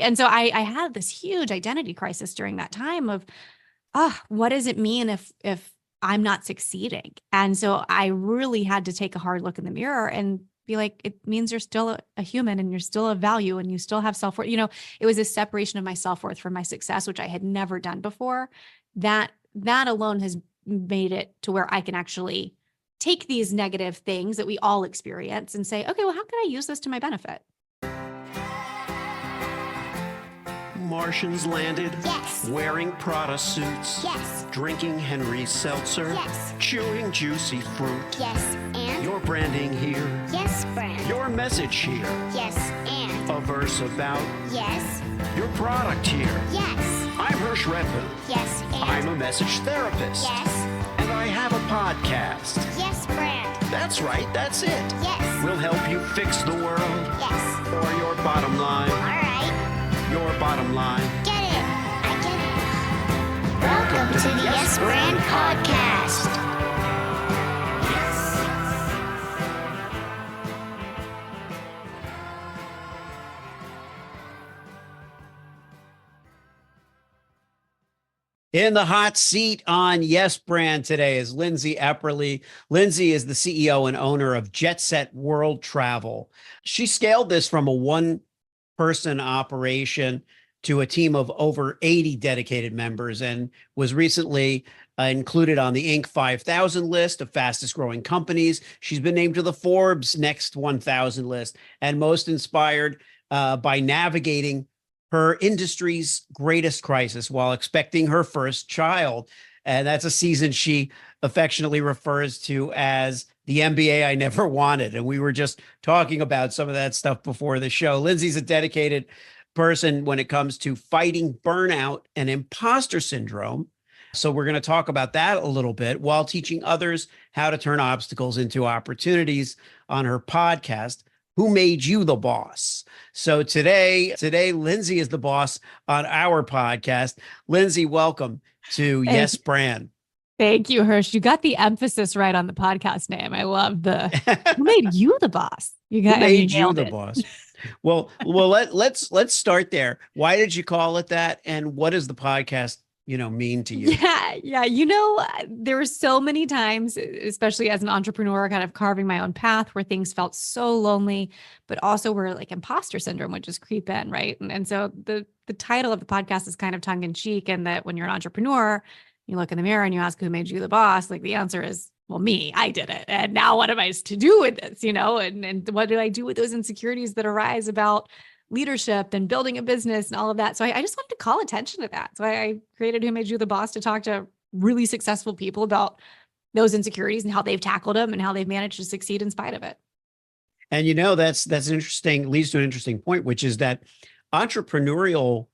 And so I had this huge identity crisis during that time of, what does it mean if I'm not succeeding? And so I really had to take a hard look in the mirror and be like, it means you're still a human and you're still of value and you still have self-worth. It was a separation of my self-worth from my success, which I had never done before. That alone has made it to where I can actually take these negative things that we all experience and say, okay, well, how can I use this to my benefit? Martians landed. Yes. Wearing Prada suits. Yes. Drinking Henry Seltzer. Yes. Chewing juicy fruit. Yes, and? Your branding here. Yes, brand. Your message here. Yes, and? A verse about. Yes. Your product here. Yes. I'm Hirsch Redmond. Yes, and? I'm a message therapist. Yes. And I have a podcast. Yes, brand. That's right, that's it. Yes. We'll help you fix the world. Yes. Or your bottom line. All right. Your bottom line. Get it. I get it. Welcome to the Yes Brand Podcast. In the hot seat on Yes Brand today is Lindsey Epperly. Lindsey is the CEO and owner of Jetset World Travel. She scaled this from a one-person operation to a team of over 80 dedicated members and was recently included on the Inc. 5000 list of fastest growing companies. She's been named to the Forbes Next 1000 list and most inspired by navigating her industry's greatest crisis while expecting her first child. And that's a season she affectionately refers to as the MBA I never wanted. And we were just talking about some of that stuff before the show. Lindsey's a dedicated person when it comes to fighting burnout and imposter syndrome. So we're going to talk about that a little bit while teaching others how to turn obstacles into opportunities on her podcast, Who Made You the Boss? So today, Lindsey is the boss on our podcast. Lindsey, welcome to Yes Brand. Thank you, Hirsch. You got the emphasis right on the podcast name. I love who made you the boss? Who made you the boss? Well, let's start there. Why did you call it that? And what does the podcast, mean to you? Yeah. There were so many times, especially as an entrepreneur, kind of carving my own path where things felt so lonely, but also where like imposter syndrome would just creep in, right? And so the title of the podcast is kind of tongue in cheek, and that when you're an entrepreneur, you look in the mirror and you ask, who made you the boss? Like the answer is, well, me, I did it. And now what am I to do with this? And what do I do with those insecurities that arise about leadership and building a business and all of that? So I just wanted to call attention to that. So I created Who Made You the Boss to talk to really successful people about those insecurities and how they've tackled them and how they've managed to succeed in spite of it. And that's interesting, leads to an interesting point, which is that entrepreneurial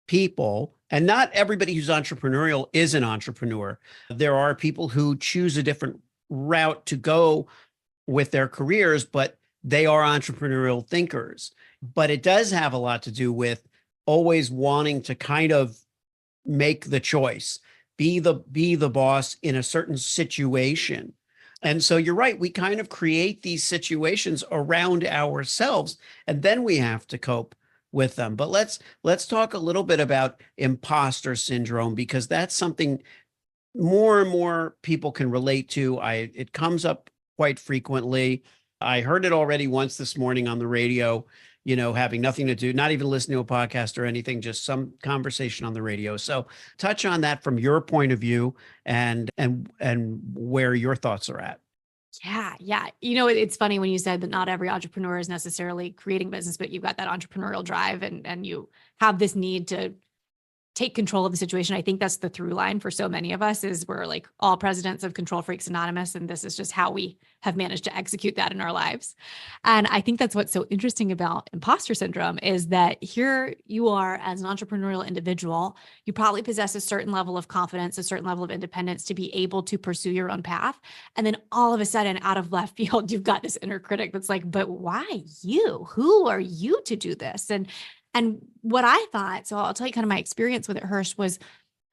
people, and not everybody who's entrepreneurial is an entrepreneur. There are people who choose a different route to go with their careers, but they are entrepreneurial thinkers. But it does have a lot to do with always wanting to kind of make the choice, be the boss in a certain situation. And so you're right, we kind of create these situations around ourselves, and then we have to cope with them. But let's talk a little bit about imposter syndrome, because that's something more and more people can relate to. It comes up quite frequently. I heard it already once this morning on the radio, having nothing to do, not even listening to a podcast or anything, just some conversation on the radio. So touch on that from your point of view and where your thoughts are at. Yeah. It's funny when you said that not every entrepreneur is necessarily creating business, but you've got that entrepreneurial drive and you have this need to take control of the situation. I think that's the through line for so many of us, is we're like all presidents of Control Freaks Anonymous. And this is just how we have managed to execute that in our lives. And I think that's what's so interesting about imposter syndrome, is that here you are as an entrepreneurial individual, you probably possess a certain level of confidence, a certain level of independence to be able to pursue your own path. And then all of a sudden, out of left field, you've got this inner critic that's like, but why you? Who are you to do this? And what I thought, so I'll tell you kind of my experience with it, Hirsch, was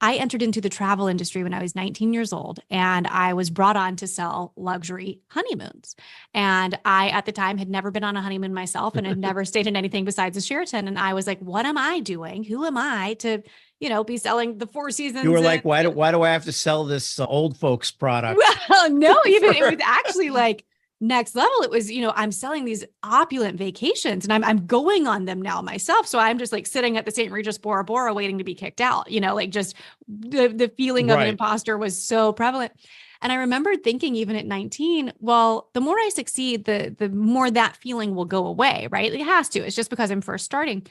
I entered into the travel industry when I was 19 years old, and I was brought on to sell luxury honeymoons. And I, at the time, had never been on a honeymoon myself and had never stayed in anything besides a Sheraton. And I was like, what am I doing? Who am I to, be selling the Four Seasons? You were like, why do I have to sell this old folks product? Well, no, even it was actually like next level. It was, I'm selling these opulent vacations and I'm going on them now myself. So I'm just like sitting at the St. Regis Bora Bora waiting to be kicked out, like just the feeling of an Right. imposter was so prevalent. And I remember thinking even at 19, well, the more I succeed, the more that feeling will go away, right? It has to. It's just because I'm first starting.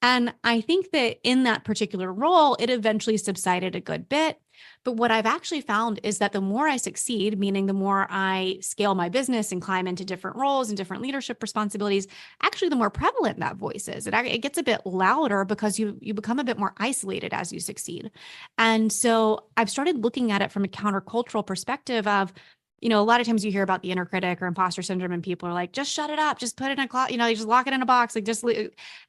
And I think that in that particular role, it eventually subsided a good bit. But what I've actually found is that the more I succeed, meaning the more I scale my business and climb into different roles and different leadership responsibilities, actually the more prevalent that voice is. It gets a bit louder because you become a bit more isolated as you succeed. And so I've started looking at it from a countercultural perspective of, a lot of times you hear about the inner critic or imposter syndrome and people are like, just shut it up, just put it in a closet, just lock it in a box, like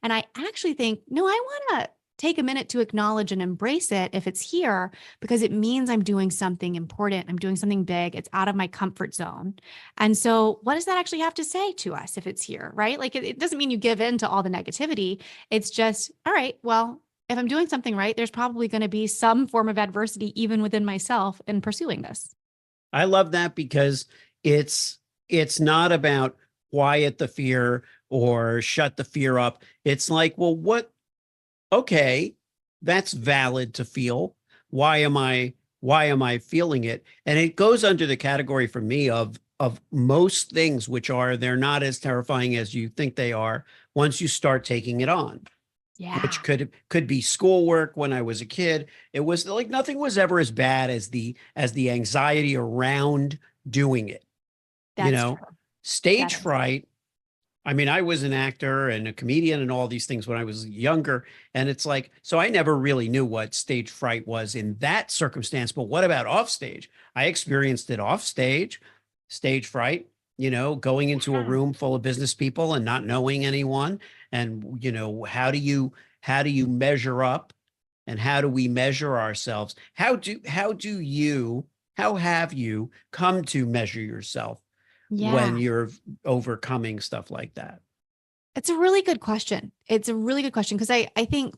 and I actually think, no, I want to take a minute to acknowledge and embrace it if it's here, because it means I'm doing something important. I'm doing something big. It's out of my comfort zone. And so what does that actually have to say to us if it's here, right? Like it doesn't mean you give in to all the negativity. It's just, all right, well, if I'm doing something right, there's probably going to be some form of adversity even within myself in pursuing this. I love that because it's not about quiet the fear or shut the fear up. It's like, well, okay, that's valid to feel. Why am I feeling it? And it goes under the category for me of most things, they're not as terrifying as you think they are once you start taking it on. Yeah. Which could be schoolwork when I was a kid. It was like nothing was ever as bad as the anxiety around doing it. That's true. Stage fright. I mean, I was an actor and a comedian and all these things when I was younger. And it's like, so I never really knew what stage fright was in that circumstance. But what about off stage? I experienced it off stage, stage fright, going into a room full of business people and not knowing anyone. And, how do you measure up and how do we measure ourselves? How have you come to measure yourself when you're overcoming stuff like that? It's a really good question. It's a really good question because I think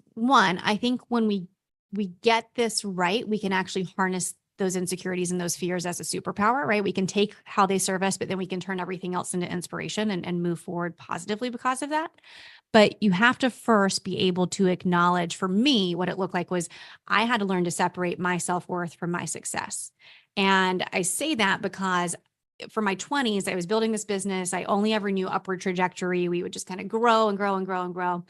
when we get this right, we can actually harness those insecurities and those fears as a superpower, right? We can take how they serve us, but then we can turn everything else into inspiration and move forward positively because of that. But you have to first be able to acknowledge, for me, what it looked like was I had to learn to separate my self-worth from my success. And I say that because for my 20s, I was building this business. I only ever knew upward trajectory. We would just kind of grow and grow and grow and grow.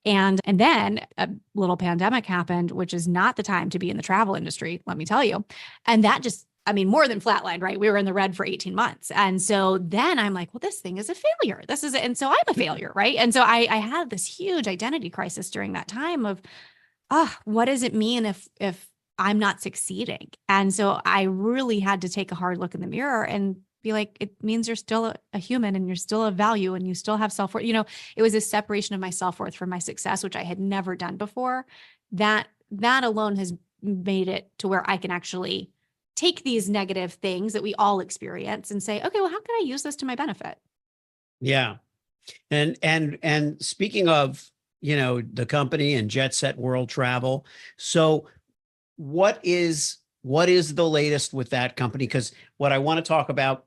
And then a little pandemic happened, which is not the time to be in the travel industry, let me tell you. And that just, more than flatlined, right? We were in the red for 18 months. And so then I'm like, well, this thing is a failure. And so I'm a failure, right? And so I had this huge identity crisis during that time of, what does it mean if I'm not succeeding? And so I really had to take a hard look in the mirror and be like, it means you're still a human and you're still of value and you still have self-worth. It was a separation of my self-worth from my success, which I had never done before. That alone has made it to where I can actually take these negative things that we all experience and say, okay, well, how can I use this to my benefit? Yeah. And speaking of, the company and Jetset World Travel. So what is the latest with that company? Because what I want to talk about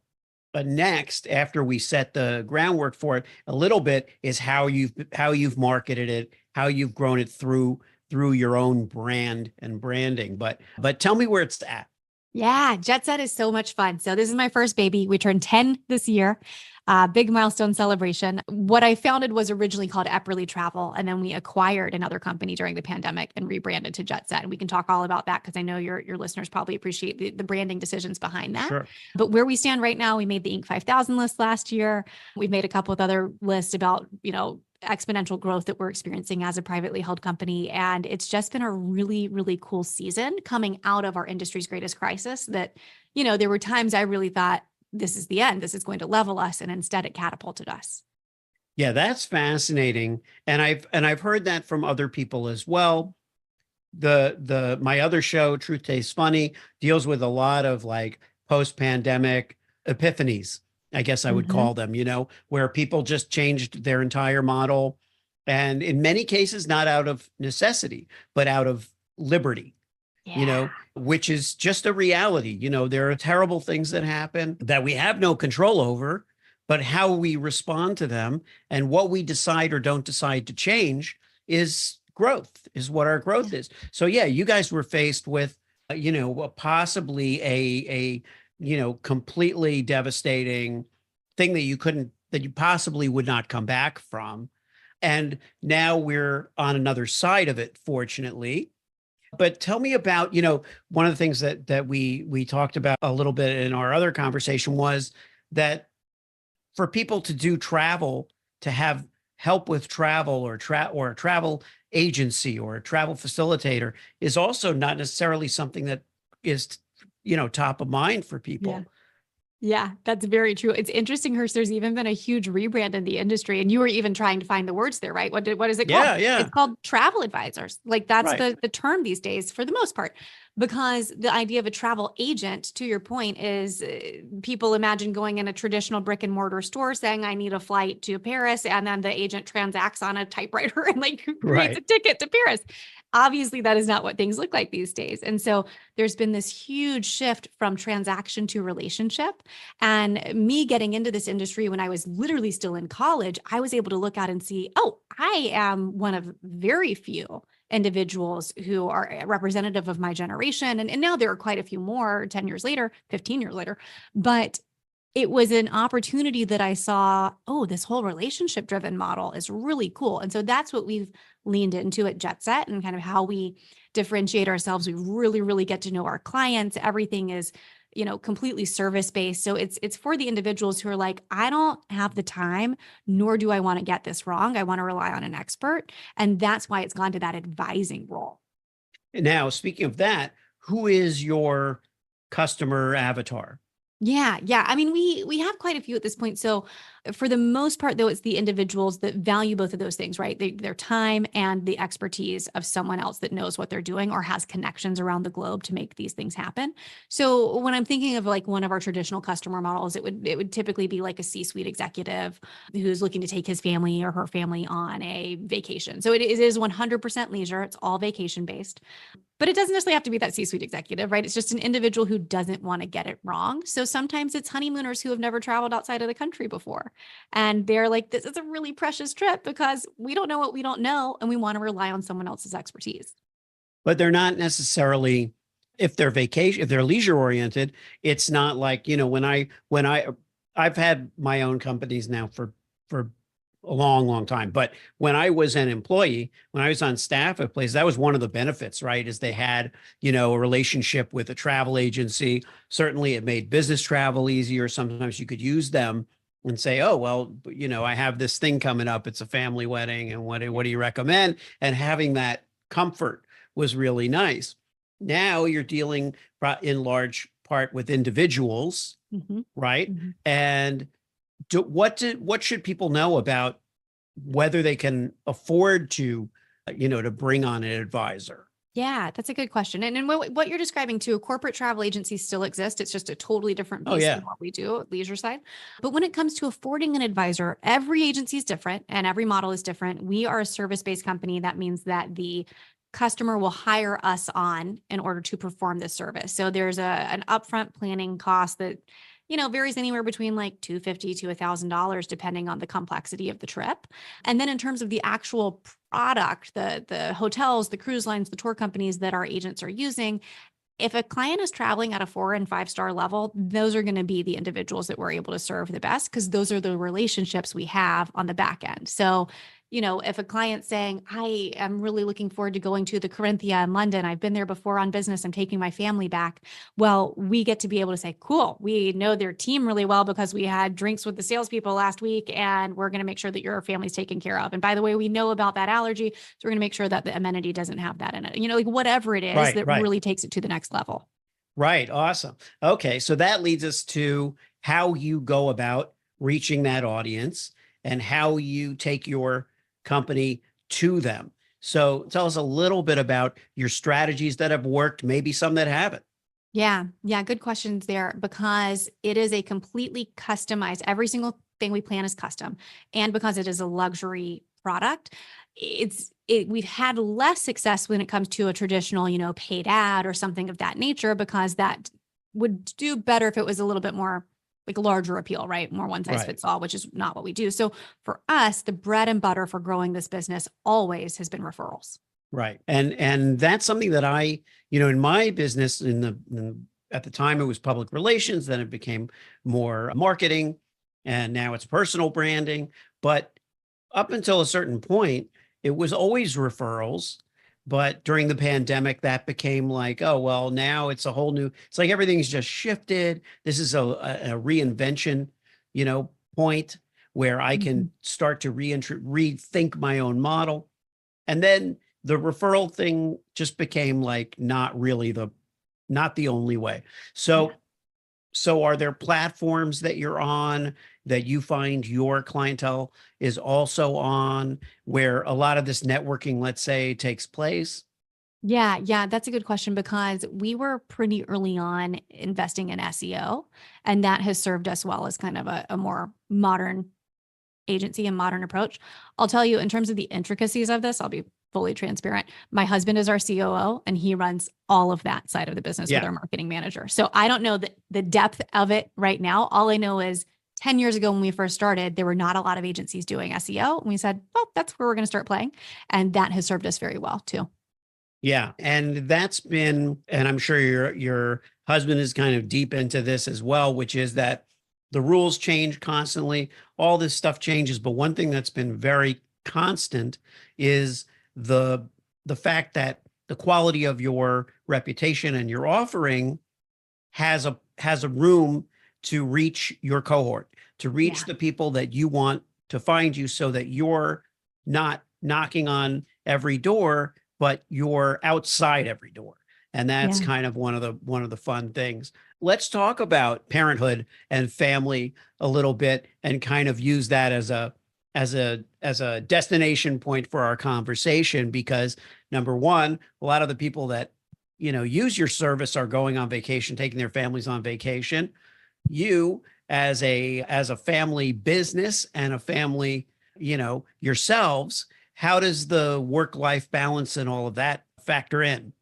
next, after we set the groundwork for it a little bit, is how you've marketed it, how you've grown it through your own brand and branding. But tell me where it's at. Yeah, Jetset is so much fun. So this is my first baby. We turned 10 this year. Big milestone celebration. What I founded was originally called Epperly Travel, and then we acquired another company during the pandemic and rebranded to Jetset. And we can talk all about that because I know your listeners probably appreciate the branding decisions behind that. Sure. But where we stand right now, we made the Inc. 5000 list last year. We've made a couple of other lists about, exponential growth that we're experiencing as a privately held company. And it's just been a really, really cool season coming out of our industry's greatest crisis that, there were times I really thought, this is the end. This is going to level us. And instead it catapulted us. Yeah, that's fascinating. And I've heard that from other people as well. my other show, Truth Tastes Funny, deals with a lot of like post-pandemic epiphanies, I guess I would Mhm. call them, where people just changed their entire model. And in many cases, not out of necessity, but out of liberty, Yeah. which is just a reality. There are terrible things that happen that we have no control over, but how we respond to them and what we decide or don't decide to change is growth, is what our growth Yeah. is. So yeah, you guys were faced with, possibly a completely devastating thing that you possibly would not come back from. And now we're on another side of it, fortunately. But tell me about, one of the things that we talked about a little bit in our other conversation was that for people to do travel, to have help with travel or a travel agency or a travel facilitator is also not necessarily something that is, top of mind for Yeah. people. Yeah, that's very true. It's interesting, Hurst. There's even been a huge rebrand in the industry, and you were even trying to find the words there, right? What is it called? Yeah, yeah. It's called travel advisors. Like that's Right. the term these days for the most part, because the idea of a travel agent, to your point, is people imagine going in a traditional brick and mortar store saying, "I need a flight to Paris," and then the agent transacts on a typewriter and like creates a Right. ticket to Paris. Obviously, that is not what things look like these days, and so there's been this huge shift from transaction to relationship. And me getting into this industry when I was literally still in college, I was able to look out and see, oh, I am one of very few individuals who are representative of my generation. And now there are quite a few more 10 years later, 15 years later. But it was an opportunity that I saw, oh, this whole relationship driven model is really cool. And so that's what we've leaned into at Jetset and kind of how we differentiate ourselves. We really, really get to know our clients. Everything is, completely service based. So it's for the individuals who are like, I don't have the time, nor do I want to get this wrong. I want to rely on an expert. And that's why it's gone to that advising role. Now, speaking of that, who is your customer avatar? Yeah, yeah. I mean, we have quite a few at this point. So for the most part, though, it's the individuals that value both of those things, right? Their time and the expertise of someone else that knows what they're doing or has connections around the globe to make these things happen. So when I'm thinking of like one of our traditional customer models, it would typically be like a C-suite executive who's looking to take his family or her family on a vacation. So it is 100% leisure. It's all vacation based. But it doesn't necessarily have to be that C-suite executive, right? It's just an individual who doesn't want to get it wrong. So sometimes it's honeymooners who have never traveled outside of the country before. And they're like, this is a really precious trip because we don't know what we don't know. And we want to rely on someone else's expertise. But they're not necessarily, if they're leisure oriented, it's not like, I've had my own companies now for a long, long time. But when I was an employee, when I was on staff at places, that was one of the benefits, right? Is they had, a relationship with a travel agency. Certainly it made business travel easier. Sometimes you could use them and say, oh, well, I have this thing coming up. It's a family wedding. And what do you recommend? And having that comfort was really nice. Now you're dealing in large part with individuals, Mm-hmm. right? Mm-hmm. And what should people know about whether they can afford to, to bring on an advisor? Yeah, that's a good question. And what you're describing too, corporate travel agencies still exist. It's just a totally different Oh beast than yeah, what we do at leisure side. But when it comes to affording an advisor, every agency is different and every model is different. We are a service-based company. That means that the customer will hire us on in order to perform this service. So there's an upfront planning cost that varies anywhere between like $250 to $1,000, depending on the complexity of the trip. And then in terms of the actual product, the hotels, the cruise lines, the tour companies that our agents are using, if a client is traveling at a 4 and 5-star level, those are going to be the individuals that we're able to serve the best because those are the relationships we have on the back end. So, if a client's saying, I am really looking forward to going to the Corinthia in London, I've been there before on business, I'm taking my family back. Well, we get to be able to say, cool, we know their team really well because we had drinks with the salespeople last week and we're going to make sure that your family's taken care of. And by the way, we know about that allergy. So we're going to make sure that the amenity doesn't have that in it. Like whatever it is that right. really takes it to the next level. Right. Awesome. Okay. So that leads us to how you go about reaching that audience and how you take your company to them. So tell us a little bit about your strategies that have worked, maybe some that haven't. Yeah. Yeah. Good questions there, because it is a completely customized, every single thing we plan is custom. And because it is a luxury product, we've had less success when it comes to a traditional, paid ad or something of that nature, because that would do better if it was a little bit more like larger appeal, right? More one size Right. fits all, which is not what we do. So for us, the bread and butter for growing this business always has been referrals. Right. And that's something that in my business at the time it was public relations, then it became more marketing, and now it's personal branding. But up until a certain point, it was always referrals. But during the pandemic, that became like, oh, well, now it's it's like everything's just shifted. This is a reinvention, point where I can start to rethink my own model. And then the referral thing just became like not the only way. So, Yeah. so are there platforms that you're on that you find your clientele is also on, where a lot of this networking, let's say, takes place? Yeah, yeah, that's a good question, because we were pretty early on investing in SEO, and that has served us well as kind of a more modern agency and modern approach. I'll tell you, in terms of the intricacies of this, I'll be fully transparent. My husband is our COO, and he runs all of that side of the business with Yeah. our marketing manager. So I don't know the depth of it right now. All I know is 10 years ago when we first started, there were not a lot of agencies doing SEO. And we said, well, that's where we're going to start playing. And that has served us very well too. Yeah. And and I'm sure your husband is kind of deep into this as well, which is that the rules change constantly. All this stuff changes. But one thing that's been very constant is the fact that the quality of your reputation and your offering has a room to reach your cohort, to reach Yeah. the people that you want to find you, so that you're not knocking on every door, but you're outside every door. And that's Yeah. kind of one of the fun things. Let's talk about parenthood and family a little bit, and kind of use that as a destination point for our conversation, because number one, a lot of the people that use your service are going on vacation, taking their families on vacation. You, as a family business and a family, yourselves, how does the work-life balance and all of that factor in?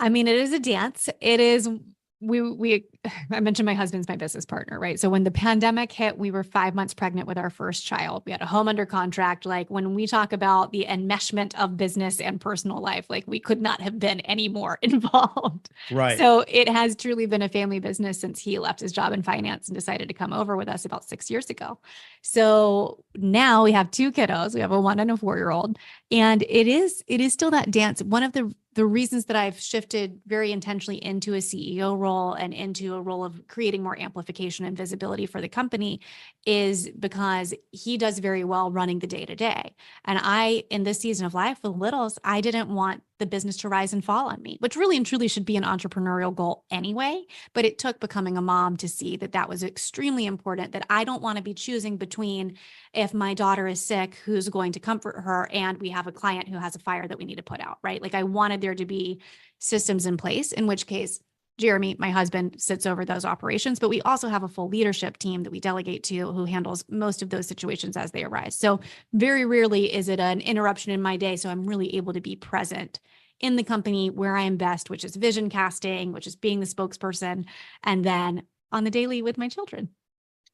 I mean, it is a dance. It is, I mentioned my husband's my business partner, right? So when the pandemic hit, we were 5 months pregnant with our first child. We had a home under contract. Like, when we talk about the enmeshment of business and personal life, like, we could not have been any more involved. Right. So it has truly been a family business since he left his job in finance and decided to come over with us about 6 years ago. So now we have 2 kiddos. We have a 1 and a 4-year-old, and it is still that dance. One of the reasons that I've shifted very intentionally into a CEO role and into a role of creating more amplification and visibility for the company is because he does very well running the day to day. And in this season of life with littles, I didn't want the business to rise and fall on me, which really and truly should be an entrepreneurial goal anyway. But it took becoming a mom to see that was extremely important, that I don't want to be choosing between, if my daughter is sick, who's going to comfort her, and we have a client who has a fire that we need to put out, right? Like, I wanted there to be systems in place, in which case Jeremy, my husband, sits over those operations, but we also have a full leadership team that we delegate to, who handles most of those situations as they arise. So very rarely is it an interruption in my day. So I'm really able to be present in the company where I am best, which is vision casting, which is being the spokesperson, and then on the daily with my children.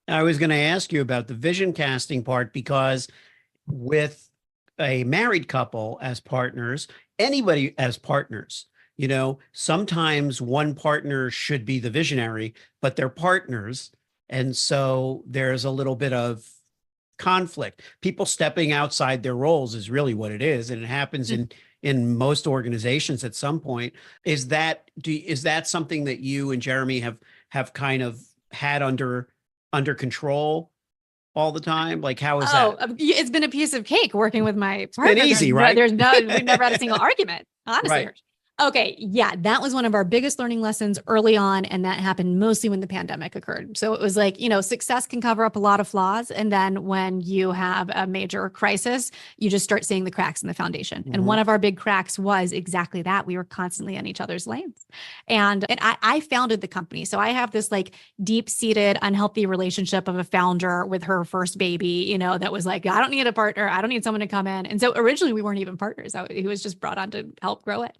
I was going to ask you about the vision casting part, because with a married couple as partners, anybody as partners, sometimes one partner should be the visionary, but they're partners. And so there's a little bit of conflict. People stepping outside their roles is really what it is. And it happens in most organizations at some point. Is that something that you and Jeremy have kind of had under control all the time? Like, how is that? It's been a piece of cake working with my partner. Been easy, right? We've never had a single argument, honestly. Right. Okay. Yeah. That was one of our biggest learning lessons early on. And that happened mostly when the pandemic occurred. So it was like, success can cover up a lot of flaws. And then when you have a major crisis, you just start seeing the cracks in the foundation. And one of our big cracks was exactly that. We were constantly on each other's lanes. And I founded the company. So I have this like deep-seated, unhealthy relationship of a founder with her first baby, that was like, I don't need a partner. I don't need someone to come in. And so originally we weren't even partners. He was just brought on to help grow it.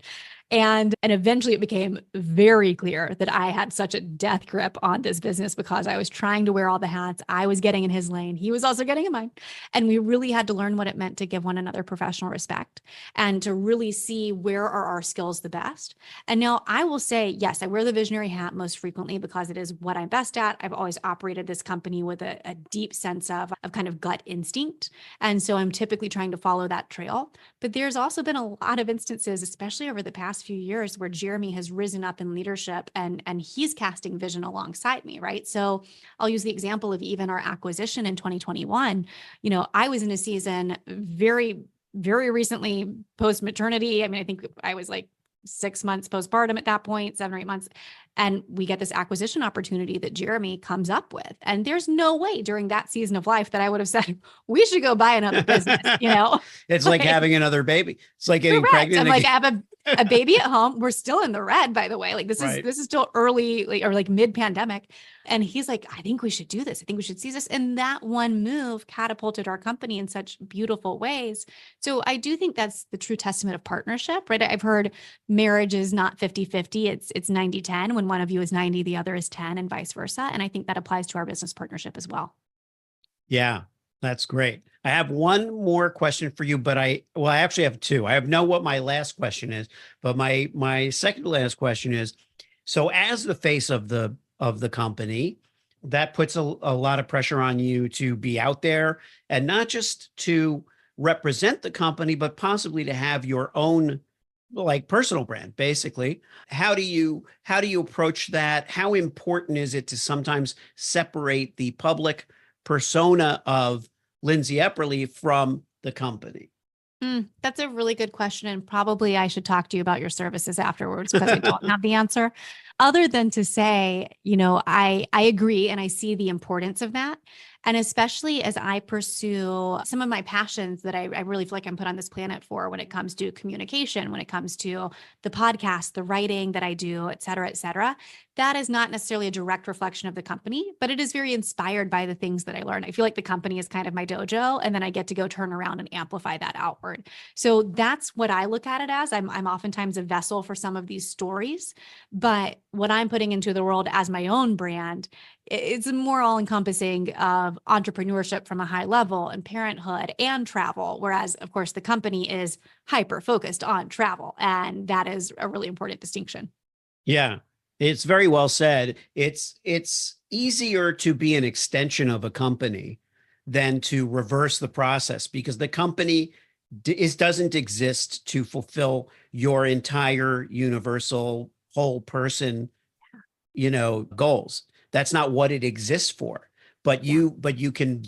And eventually it became very clear that I had such a death grip on this business because I was trying to wear all the hats. I was getting in his lane. He was also getting in mine. And we really had to learn what it meant to give one another professional respect and to really see where are our skills the best. And now I will say, yes, I wear the visionary hat most frequently because it is what I'm best at. I've always operated this company with a deep sense of kind of gut instinct. And so I'm typically trying to follow that trail. But there's also been a lot of instances, especially over the past few years, where Jeremy has risen up in leadership and he's casting vision alongside me, right? So I'll use the example of even our acquisition in 2021. I was in a season very, very recently post-maternity. I mean, I think I was like 6 months postpartum at that point, 7 or 8 months. And we get this acquisition opportunity that Jeremy comes up with. And there's no way during that season of life that I would have said, we should go buy another business, It's like having another baby. It's like getting pregnant. I'm like, I have a baby at home. We're still in the red, by the way. Like this is still early, or like mid-pandemic. And he's like, I think we should do this. I think we should seize this. And that one move catapulted our company in such beautiful ways. So I do think that's the true testament of partnership, right? I've heard marriage is not 50-50. It's 90-10. When one of you is 90, the other is 10 and vice versa. And I think that applies to our business partnership as well. Yeah, that's great. I have one more question for you, but I actually have two. I know what my last question is, but my second to last question is, so as the face of the company, that puts a lot of pressure on you to be out there and not just to represent the company, but possibly to have your own like personal brand, basically. How do you approach that? How important is it to sometimes separate the public persona of Lindsey Epperly from the company? That's a really good question. And probably I should talk to you about your services afterwards because I don't have the answer. Other than to say, I agree and I see the importance of that. And especially as I pursue some of my passions that I really feel like I'm put on this planet for when it comes to communication, when it comes to the podcast, the writing that I do, et cetera, that is not necessarily a direct reflection of the company, but it is very inspired by the things that I learned. I feel like the company is kind of my dojo, and then I get to go turn around and amplify that outward. So that's what I look at it as. I'm oftentimes a vessel for some of these stories, but what I'm putting into the world as my own brand, it's more all encompassing of entrepreneurship from a high level and parenthood and travel. Whereas of course the company is hyper focused on travel. And that is a really important distinction. Yeah, it's very well said. It's easier to be an extension of a company than to reverse the process because the company doesn't exist to fulfill your entire universal whole person, goals. That's not what it exists for. But you can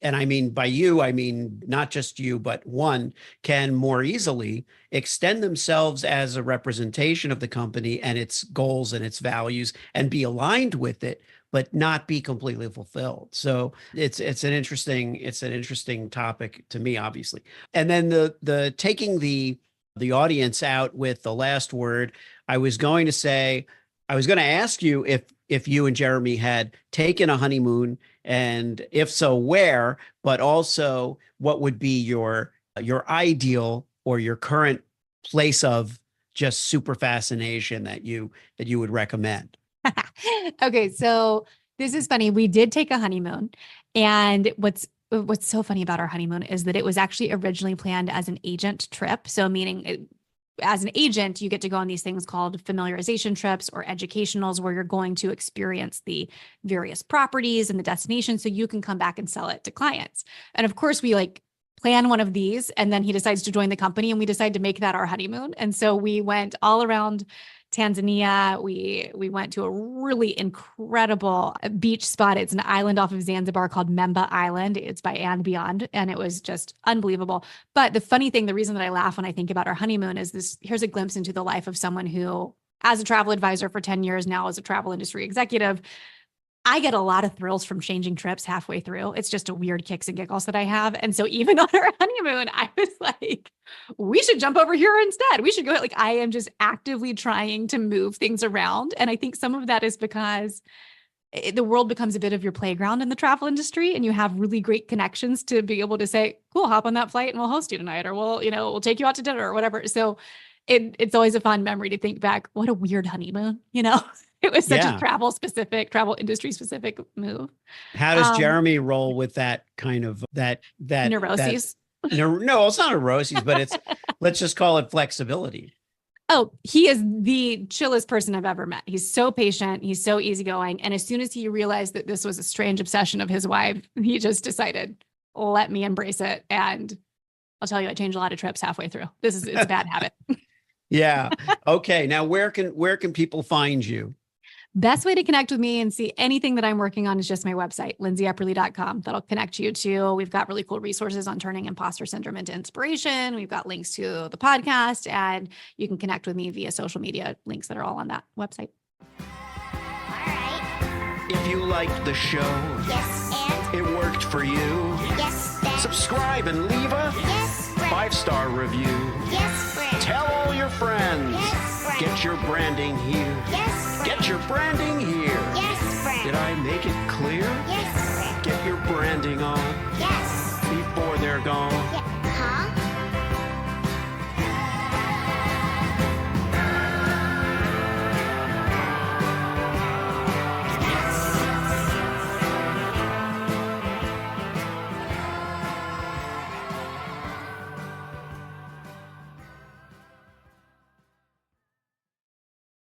and I mean, by you, I mean, not just you, but one can more easily extend themselves as a representation of the company and its goals and its values and be aligned with it, but not be completely fulfilled. So it's an interesting topic to me, obviously. And then the taking the audience out with the last word, I was going to ask you if you and Jeremy had taken a honeymoon, and if so, where, but also what would be your ideal or your current place of just super fascination that you would recommend? Okay, so this is funny. We did take a honeymoon, and what's so funny about our honeymoon is that it was actually originally planned as an agent trip. So meaning as an agent, you get to go on these things called familiarization trips or educationals where you're going to experience the various properties and the destinations so you can come back and sell it to clients. And of course, we plan one of these and then he decides to join the company and we decide to make that our honeymoon. And so we went all around Tanzania. We went to a really incredible beach spot. It's an island off of Zanzibar called Memba Island. It's by And Beyond, and it was just unbelievable. But the funny thing, the reason that I laugh when I think about our honeymoon is this, here's a glimpse into the life of someone who, as a travel advisor for 10 years now, as a travel industry executive, I get a lot of thrills from changing trips halfway through. It's just a weird kicks and giggles that I have. And so even on our honeymoon, I was like, we should jump over here instead. We should go. Like, I am just actively trying to move things around. And I think some of that is because the world becomes a bit of your playground in the travel industry, and you have really great connections to be able to say, cool, hop on that flight and we'll host you tonight, or we'll take you out to dinner or whatever. So it's always a fun memory to think back, what a weird honeymoon, It was such a travel industry specific move. How does Jeremy roll with that kind of that neuroses? No, it's not neuroses, but it's let's just call it flexibility. Oh, he is the chillest person I've ever met. He's so patient. He's so easygoing. And as soon as he realized that this was a strange obsession of his wife, he just decided, let me embrace it. And I'll tell you, I changed a lot of trips halfway through. It's a bad habit. Yeah. Okay. Now, where can people find you? Best way to connect with me and see anything that I'm working on is just my website, lindseyepperly.com. That'll connect you to, we've got really cool resources on turning imposter syndrome into inspiration. We've got links to the podcast, and you can connect with me via social media links that are all on that website. All right. If you liked the show, Yes, and it worked for you, yes, that. subscribe and leave a Yes, friend. 5-star review. Yes, friend. Tell all your friends. Yes, friend. Get your branding here. Yes, friend. Get your branding here. Yes, friend. Did I make it clear? Yes, friend. Get your branding on Yes. before they're gone.